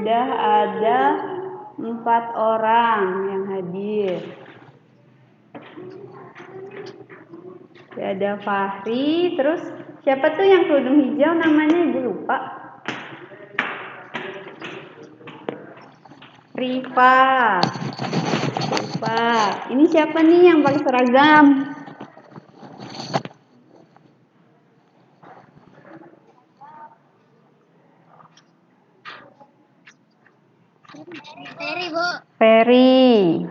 sudah ada 4 orang yang hadir. Ada Fahri, terus siapa tuh yang kerudung hijau namanya? Ibu lupa. Rifa. Ini siapa nih yang pakai seragam? Ferry, Bu. Ferry.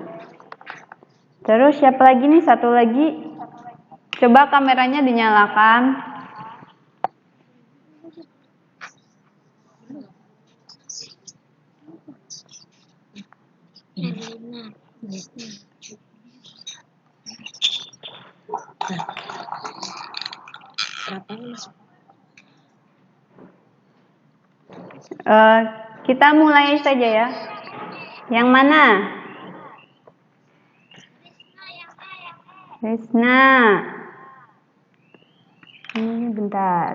Terus siapa lagi nih? Satu lagi. Coba kameranya dinyalakan. Kita mulai saja ya. Yang mana? Wisna. Ini bentar.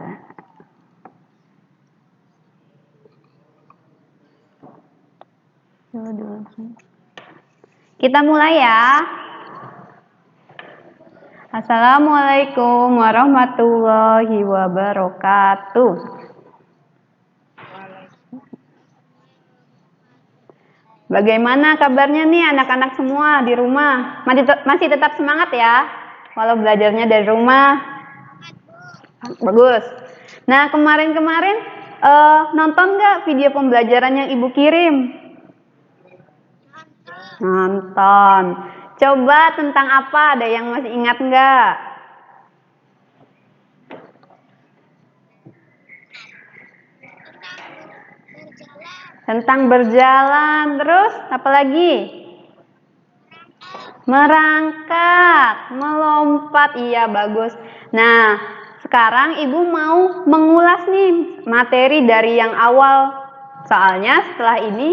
Kita mulai ya. Assalamualaikum warahmatullahi wabarakatuh. Bagaimana kabarnya nih anak-anak semua di rumah? Masih tetap semangat ya? Walau belajarnya dari rumah. Bagus. Nah, kemarin-kemarin nonton nggak video pembelajaran yang Ibu kirim? Nonton. Coba tentang apa? Ada yang masih ingat nggak? Tentang berjalan. Terus apa lagi? Merangkak, melompat. Iya, bagus. Nah, sekarang Ibu mau mengulas nih materi dari yang awal. Soalnya setelah ini,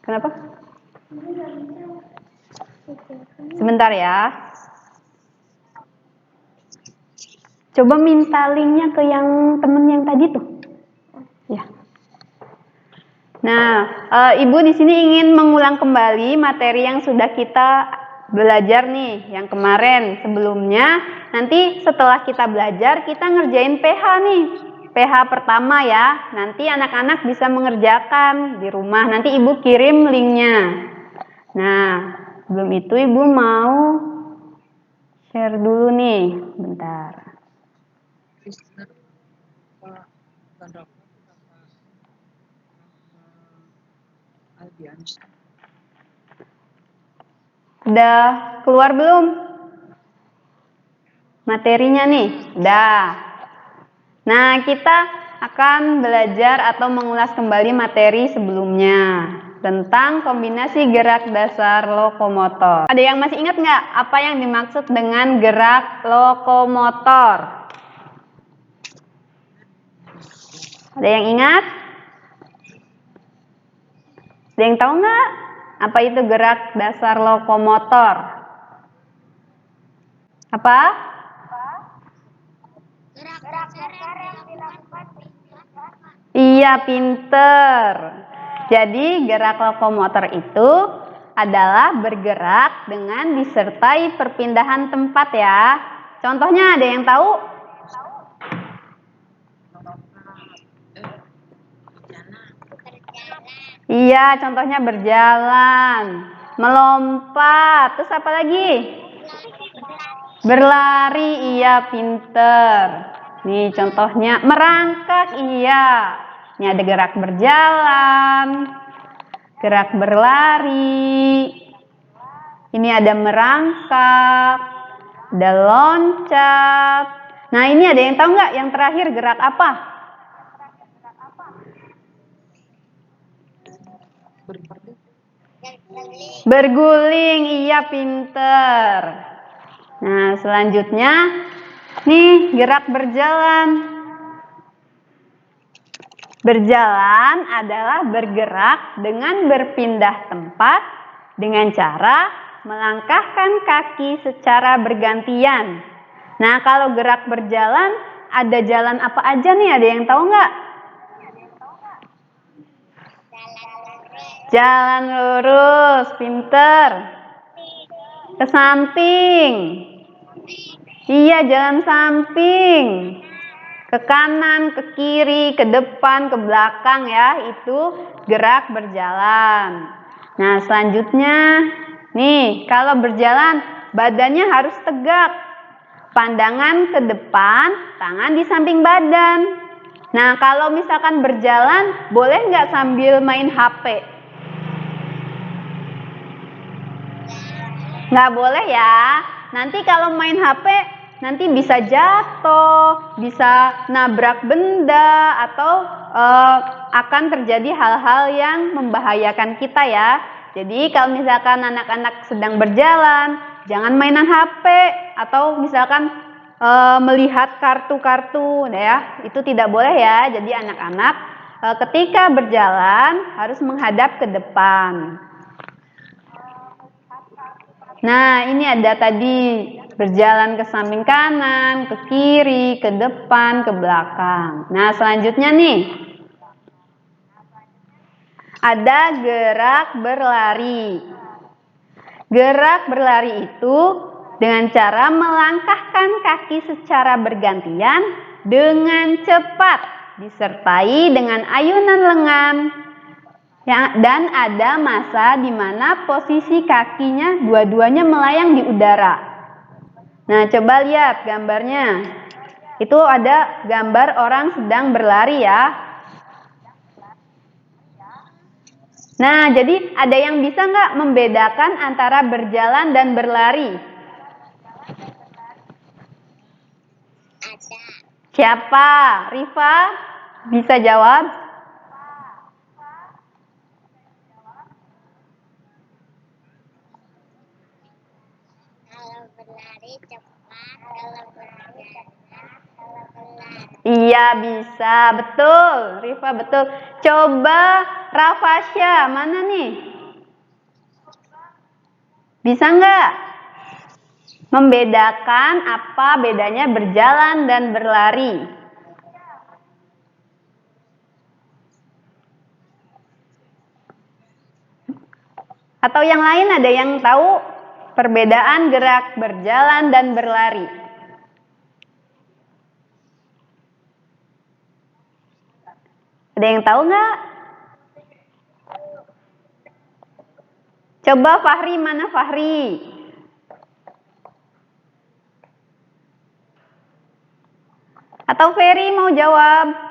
kenapa? Sebentar ya. Coba minta linknya ke yang temen yang tadi tuh. Ya. Nah, Ibu di sini ingin mengulang kembali materi yang sudah kita belajar nih, yang kemarin sebelumnya. Nanti setelah kita belajar, kita ngerjain PH nih. PH pertama ya, nanti anak-anak bisa mengerjakan di rumah. Nanti Ibu kirim linknya. Nah, sebelum itu Ibu mau share dulu nih, bentar. Udah keluar belum? Materinya nih, udah. Nah, kita akan belajar atau mengulas kembali materi sebelumnya tentang kombinasi gerak dasar lokomotor. Ada yang masih ingat nggak apa yang dimaksud dengan gerak lokomotor? Ada yang ingat? Ada yang tahu nggak apa itu gerak dasar lokomotor? Apa? Iya, pinter. Jadi gerak lokomotor itu adalah bergerak dengan disertai perpindahan tempat ya. Contohnya ada yang tahu? Iya, contohnya berjalan, melompat, terus apa lagi? Berlari, iya pinter. Nih contohnya merangkak, iya. Ini ada gerak berjalan, gerak berlari. Ini ada merangkak, ada loncat. Nah ini ada yang tahu nggak yang terakhir gerak apa? Berguling, iya pinter. Nah selanjutnya nih gerak berjalan. Berjalan adalah bergerak dengan berpindah tempat dengan cara melangkahkan kaki secara bergantian. Nah kalau gerak berjalan ada jalan apa aja nih? Ada yang tahu nggak? Jalan lurus, pinter. Ke samping. Iya, jalan samping. Ke kanan, ke kiri, ke depan, ke belakang ya. Itu gerak berjalan. Nah, selanjutnya nih, kalau berjalan badannya harus tegak. Pandangan ke depan, tangan di samping badan. Nah, kalau misalkan berjalan, boleh nggak sambil main HP? Nggak boleh ya. Nanti kalau main HP, nanti bisa jatuh, bisa nabrak benda, atau akan terjadi hal-hal yang membahayakan kita ya. Jadi kalau misalkan anak-anak sedang berjalan, jangan mainan HP, atau misalkan melihat kartu-kartu ya, itu tidak boleh ya. Jadi anak-anak ketika berjalan harus menghadap ke depan. Nah, ini ada tadi berjalan ke samping kanan, ke kiri, ke depan, ke belakang. Nah, selanjutnya nih, ada gerak berlari. Gerak berlari itu dengan cara melangkahkan kaki secara bergantian dengan cepat, disertai dengan ayunan lengan. Ya, dan ada masa di mana posisi kakinya dua-duanya melayang di udara. Nah, coba lihat gambarnya. Itu ada gambar orang sedang berlari ya. Nah, jadi ada yang bisa nggak membedakan antara berjalan dan berlari? Ada. Siapa? Rifa? Bisa jawab? Berlari cepat, kalau berjalan, kalau berlari. Iya bisa, betul, Rifa betul. Coba Rafasya, mana nih? Bisa nggak membedakan apa bedanya berjalan dan berlari? Atau yang lain ada yang tahu perbedaan gerak berjalan dan berlari? Ada yang tahu nggak? Coba Fahri, mana Fahri? Atau Ferry mau jawab?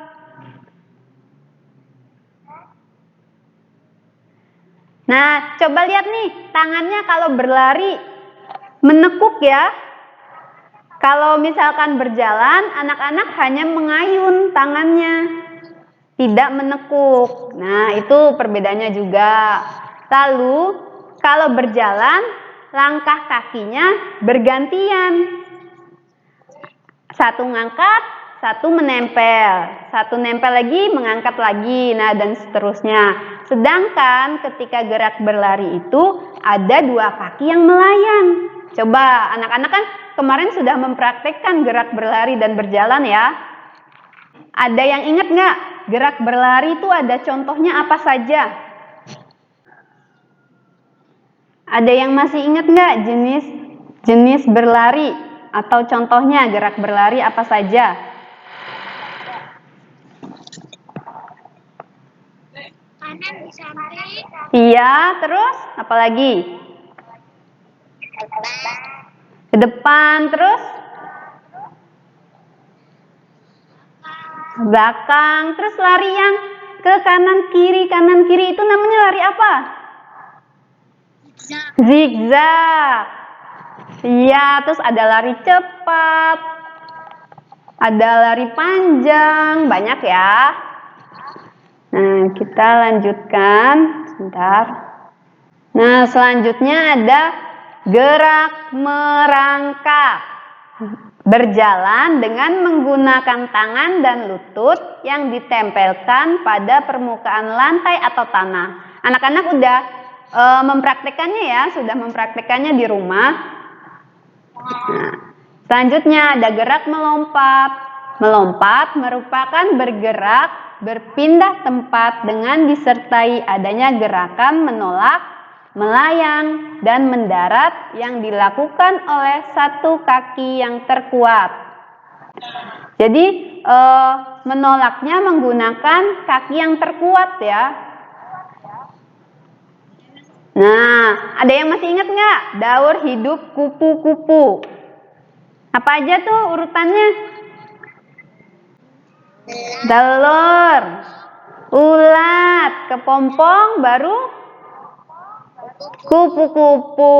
Nah, coba lihat nih, tangannya kalau berlari menekuk ya. Kalau misalkan berjalan, anak-anak hanya mengayun tangannya, tidak menekuk. Nah, itu perbedaannya juga. Lalu, kalau berjalan, langkah kakinya bergantian. Satu ngangkat, satu menempel. Satu nempel lagi, mengangkat lagi. Nah, dan seterusnya. Sedangkan ketika gerak berlari itu, ada dua kaki yang melayang. Coba, anak-anak kan kemarin sudah mempraktekkan gerak berlari dan berjalan ya. Ada yang ingat nggak? Gerak berlari itu ada contohnya apa saja? Ada yang masih ingat nggak jenis berlari atau contohnya gerak berlari apa saja? Kanan di samping. Iya, terus apa lagi? Ke depan, terus? Belakang, terus lari yang ke kanan kiri itu namanya lari apa? Zigzag. Iya, terus ada lari cepat, ada lari panjang, banyak ya. Nah, kita lanjutkan sebentar. Nah, selanjutnya ada gerak merangkak. Berjalan dengan menggunakan tangan dan lutut yang ditempelkan pada permukaan lantai atau tanah. Anak-anak udah mempraktekannya ya, sudah mempraktekannya di rumah. Nah, selanjutnya ada gerak melompat. Melompat merupakan bergerak berpindah tempat dengan disertai adanya gerakan menolak, melayang, dan mendarat yang dilakukan oleh satu kaki yang terkuat. Jadi menolaknya menggunakan kaki yang terkuat ya. Nah, ada yang masih ingat nggak? Daur hidup kupu-kupu. Apa aja tuh urutannya? Telur, ulat, kepompong, baru kupu-kupu.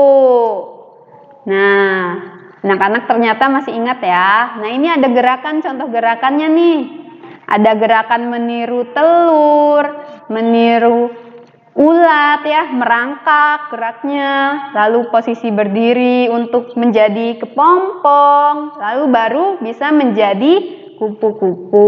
Nah, anak-anak ternyata masih ingat ya. Nah, ini ada gerakan, contoh gerakannya nih. Ada gerakan meniru telur, meniru ulat ya, merangkak geraknya, lalu posisi berdiri untuk menjadi kepompong, lalu baru bisa menjadi kupu-kupu.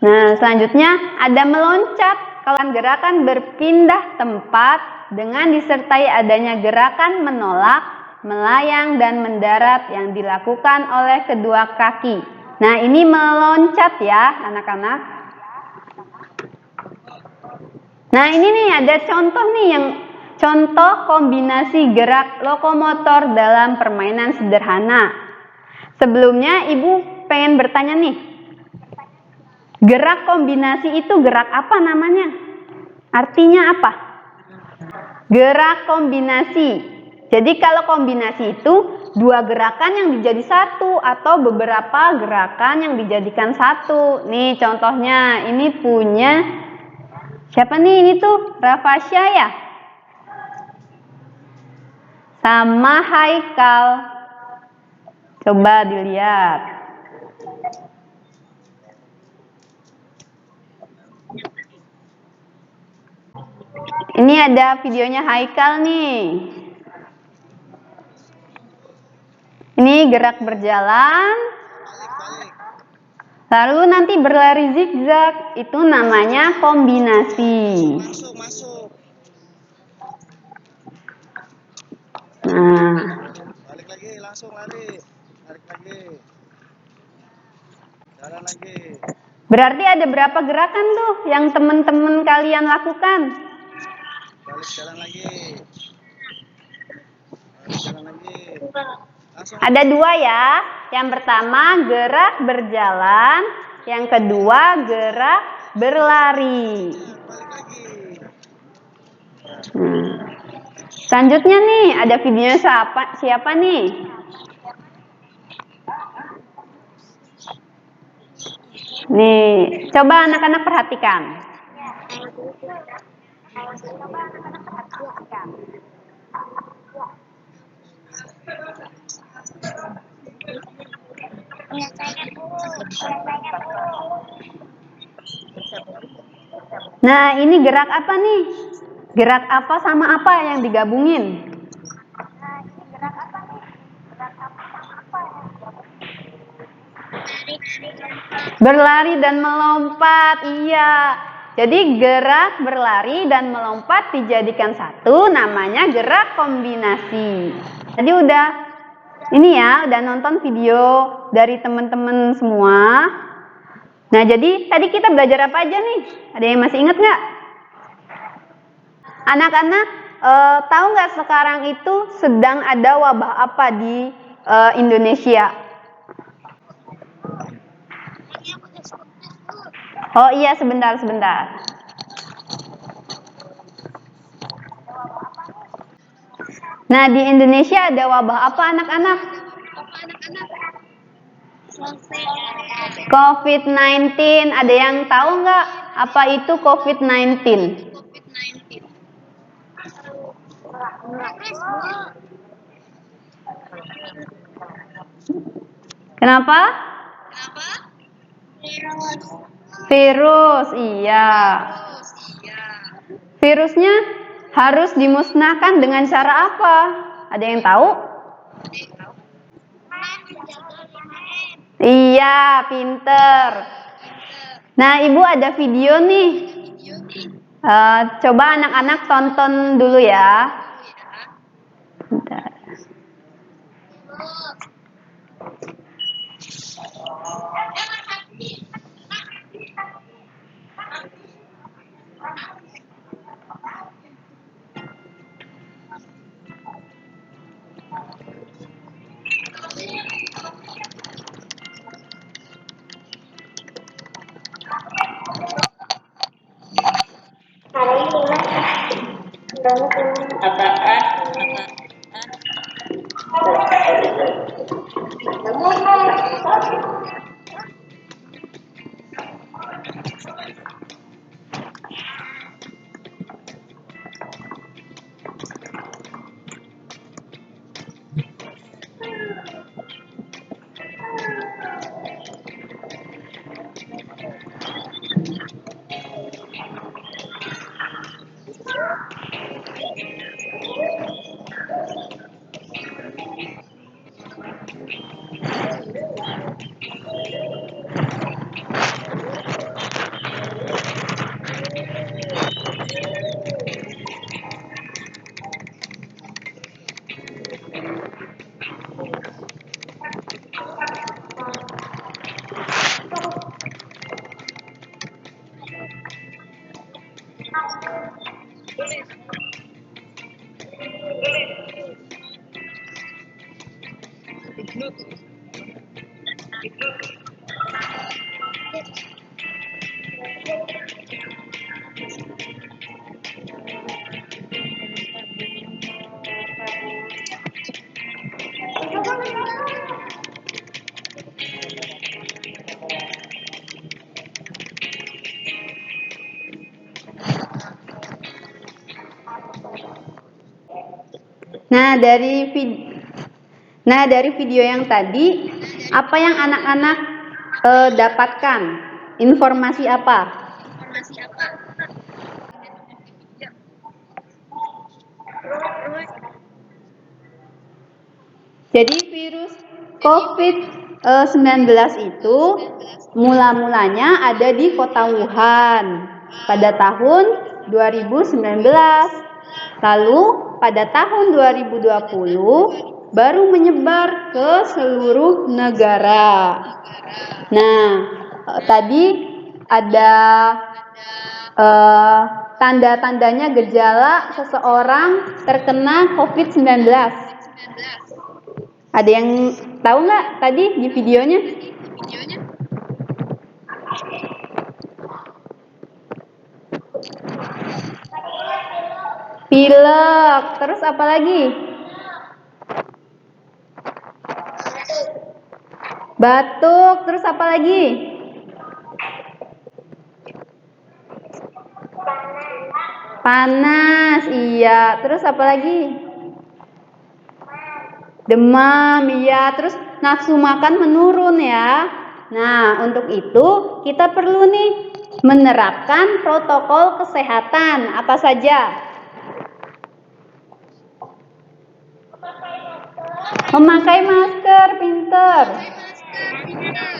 Nah, selanjutnya ada meloncat. Kalau gerakan berpindah tempat dengan disertai adanya gerakan menolak, melayang, dan mendarat yang dilakukan oleh kedua kaki. Nah, ini meloncat ya, anak-anak. Nah, ini nih ada contoh nih yang contoh kombinasi gerak lokomotor dalam permainan sederhana. Sebelumnya Ibu pengen bertanya nih. Gerak kombinasi itu gerak apa namanya? Artinya apa? Gerak kombinasi. Jadi kalau kombinasi itu dua gerakan yang dijadi satu atau beberapa gerakan yang dijadikan satu. Nih contohnya ini punya siapa nih? Ini tuh Rafasya ya? Sama Haikal. Coba dilihat. Ini ada videonya Haikal nih. Ini gerak berjalan. Lalu nanti berlari zigzag. Itu namanya kombinasi. Masuk. Nah. Balik lagi, langsung lari. Balik lagi. Jalan lagi. Berarti ada berapa gerakan tuh yang teman-teman kalian lakukan? Balik jalan lagi. Balik jalan lagi. Langsung. Ada dua ya. Yang pertama gerak berjalan, yang kedua gerak berlari. Balik lagi. Selanjutnya nih ada videonya siapa nih? Nih, coba anak-anak perhatikan. Nah, ini gerak apa nih? Gerak apa sama apa yang digabungin? Berlari dan melompat, iya. Jadi gerak berlari dan melompat dijadikan satu, namanya gerak kombinasi. Jadi udah nonton video dari teman-teman semua. Nah, jadi tadi kita belajar apa aja nih? Ada yang masih ingat nggak? Anak-anak tahu nggak sekarang itu sedang ada wabah apa di Indonesia? Oh iya, sebentar. Nah, di Indonesia ada wabah apa anak-anak? COVID-19. Ada yang tahu nggak apa itu COVID-19? Kenapa? Virus, iya. Virusnya harus dimusnahkan dengan cara apa? Ada yang tahu? Iya, pinter. Nah, Ibu ada video nih. Coba anak-anak tonton dulu ya. Bentar. Nah, dari video yang tadi, apa yang anak-anak dapatkan? Informasi apa? Jadi virus COVID-19 itu mula-mulanya ada di kota Wuhan pada tahun 2019. Lalu pada tahun 2020 baru menyebar ke seluruh negara. Nah, tadi ada tanda-tandanya gejala seseorang terkena COVID-19. Ada yang tahu nggak tadi di videonya? Pilek, terus apa lagi? Batuk, terus apa lagi? Panas, iya. Terus apa lagi? Demam, iya. Terus nafsu makan menurun ya. Nah, untuk itu kita perlu nih menerapkan protokol kesehatan. Apa saja? Memakai masker, pinter.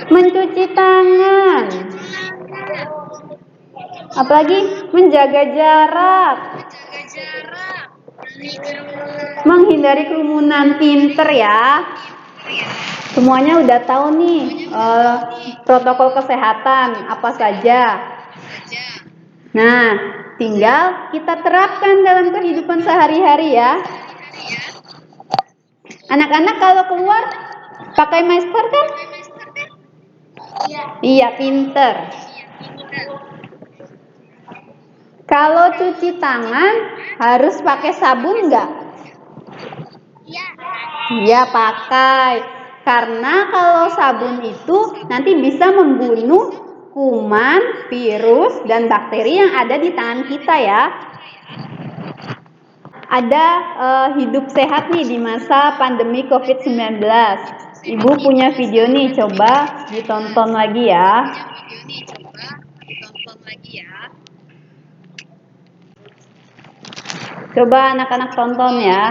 Mencuci tangan. Apalagi menjaga jarak. Menghindari kerumunan, pinter ya. Semuanya udah tahu nih protokol kesehatan apa saja. Nah, tinggal kita terapkan dalam kehidupan sehari-hari ya. Anak-anak kalau keluar pakai masker kan? Iya, pinter. Kalau cuci tangan harus pakai sabun nggak? Iya, pakai. Karena kalau sabun itu nanti bisa membunuh kuman, virus, dan bakteri yang ada di tangan kita ya. Ada hidup sehat nih di masa pandemi COVID-19. Ibu punya video nih, coba ditonton lagi ya. Coba anak-anak tonton ya.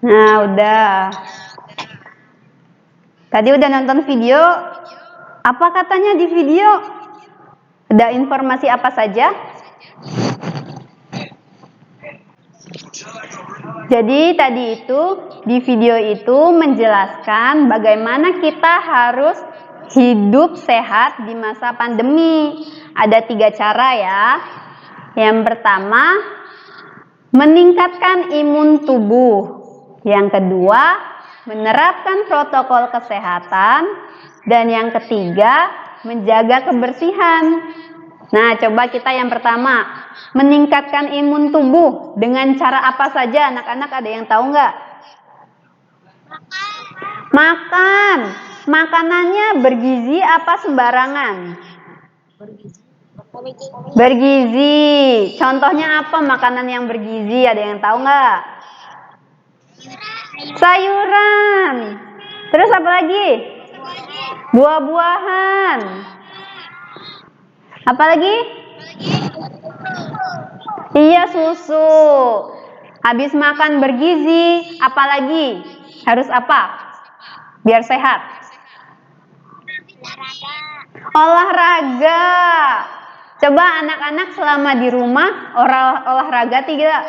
Nah, udah. Tadi udah nonton video. Apa katanya di video? Ada informasi apa saja? Jadi tadi itu di video itu menjelaskan bagaimana kita harus hidup sehat di masa pandemi. Ada 3 cara ya. Yang pertama, meningkatkan imun tubuh. Yang kedua, menerapkan protokol kesehatan. Dan yang ketiga, menjaga kebersihan. Nah, coba kita yang pertama, meningkatkan imun tubuh dengan cara apa saja? Anak-anak ada yang tahu nggak? Makan. Makanannya bergizi apa sembarangan? Bergizi. Contohnya apa makanan yang bergizi? Ada yang tahu nggak? Sayuran. Terus apa lagi? Buah-buahan. Apa lagi? Iya, susu. Habis makan bergizi, apa lagi? Harus apa? Biar sehat. Olahraga. Coba anak-anak selama di rumah olahraga tidak?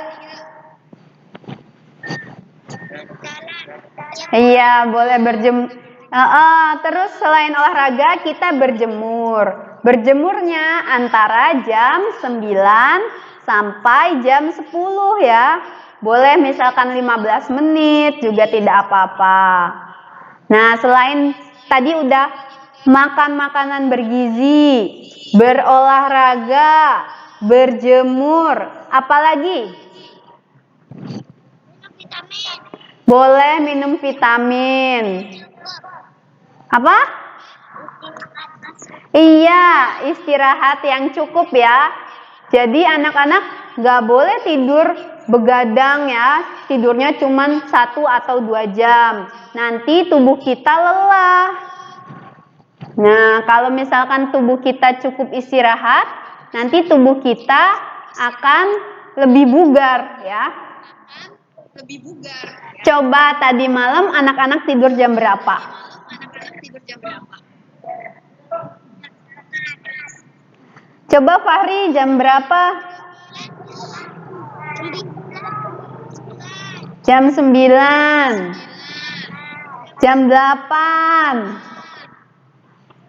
Iya, boleh berjemur. Terus selain olahraga kita berjemur. Berjemurnya antara jam 9 sampai jam 10 ya. Boleh misalkan 15 menit juga tidak apa-apa. Nah, selain tadi udah makan makanan bergizi, berolahraga, berjemur, apalagi? Boleh minum vitamin. Apa? Iya, istirahat yang cukup ya. Jadi anak-anak nggak boleh tidur begadang ya. Tidurnya cuma 1 atau 2 jam. Nanti tubuh kita lelah. Nah, kalau misalkan tubuh kita cukup istirahat, nanti tubuh kita akan lebih bugar ya. Coba tadi malam anak-anak tidur jam berapa? Coba Fahri jam berapa? Jam 9. Jam 8.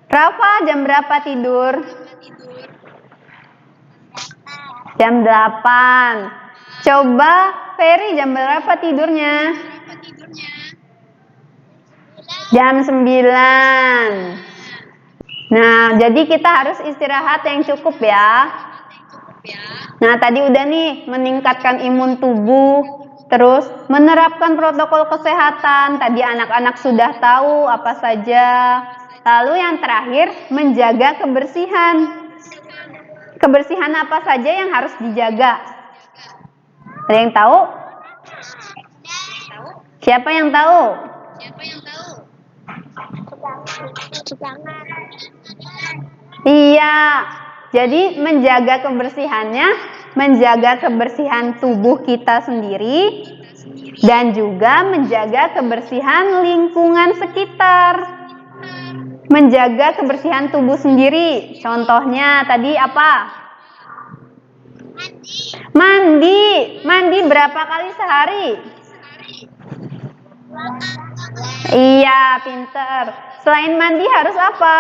Rafa jam berapa tidur? Jam 8. Coba Ferry jam berapa tidurnya? Jam 9. Nah, jadi kita harus istirahat yang cukup ya. Nah, tadi udah nih meningkatkan imun tubuh, terus menerapkan protokol kesehatan. Tadi anak-anak sudah tahu apa saja. Lalu yang terakhir, menjaga kebersihan. Kebersihan apa saja yang harus dijaga? Ada yang tahu? Siapa yang tahu? Iya, jadi menjaga kebersihannya, menjaga kebersihan tubuh kita sendiri, dan juga menjaga kebersihan lingkungan sekitar. Menjaga kebersihan tubuh sendiri, contohnya tadi apa? Mandi. Mandi berapa kali sehari? Iya, pinter. Selain mandi harus apa?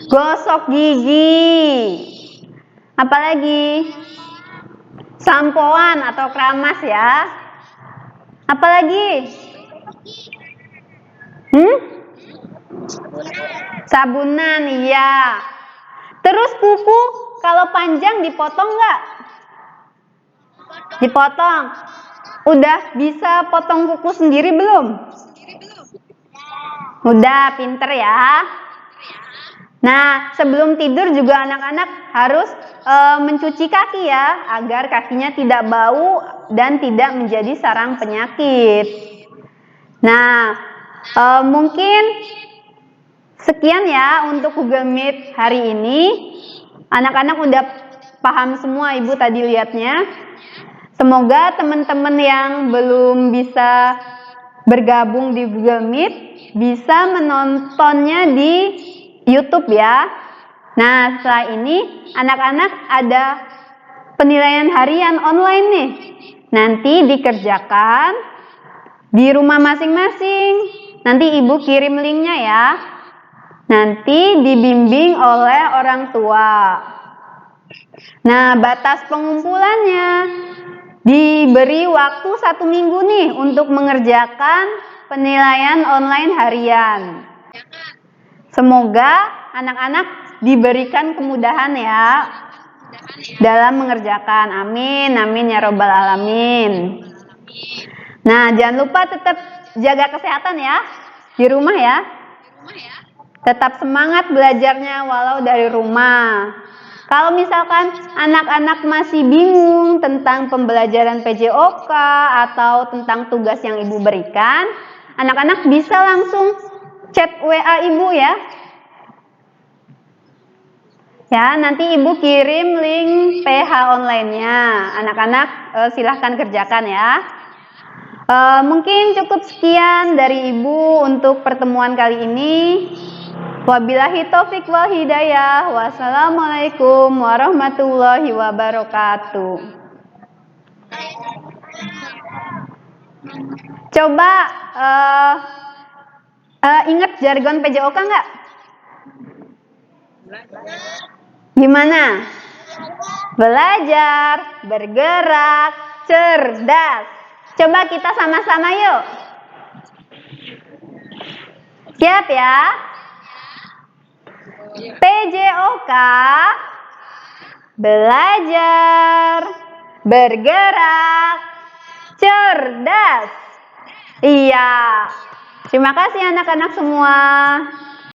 Gosok gigi. Apalagi? Sampoan atau keramas ya. Apalagi? Sabunan, iya. Terus kuku kalau panjang dipotong nggak? Dipotong. Udah bisa potong kuku sendiri belum? Udah, pinter ya. Nah, sebelum tidur juga anak-anak harus mencuci kaki ya, agar kakinya tidak bau dan tidak menjadi sarang penyakit. Nah, mungkin sekian ya untuk Google Meet hari ini. Anak-anak udah paham semua Ibu tadi lihatnya. Semoga teman-teman yang belum bisa bergabung di Google Meet bisa menontonnya di YouTube ya. Nah, setelah ini anak-anak ada penilaian harian online nih. Nanti dikerjakan di rumah masing-masing. Nanti ibu kirim linknya ya. Nanti dibimbing oleh orang tua. Nah, batas pengumpulannya diberi waktu 1 minggu nih untuk mengerjakan penilaian online harian. Semoga anak-anak diberikan kemudahan ya dalam mengerjakan. Amin, amin ya robbal alamin. Nah, jangan lupa tetap jaga kesehatan ya di rumah ya. Tetap semangat belajarnya walau dari rumah. Kalau misalkan anak-anak masih bingung tentang pembelajaran PJOK atau tentang tugas yang ibu berikan, anak-anak bisa langsung chat WA ibu ya. Ya, nanti ibu kirim link PH online-nya. Anak-anak silahkan kerjakan ya. Mungkin cukup sekian dari ibu untuk pertemuan kali ini. Wabillahi taufik wal hidayah. Wassalamualaikum warahmatullahi wabarakatuh. Coba ingat jargon PJOK nggak? Gimana? Belajar, bergerak, cerdas. Coba kita sama-sama yuk. Siap ya? PJOK, belajar, bergerak, cerdas. Iya. Terima kasih anak-anak semua.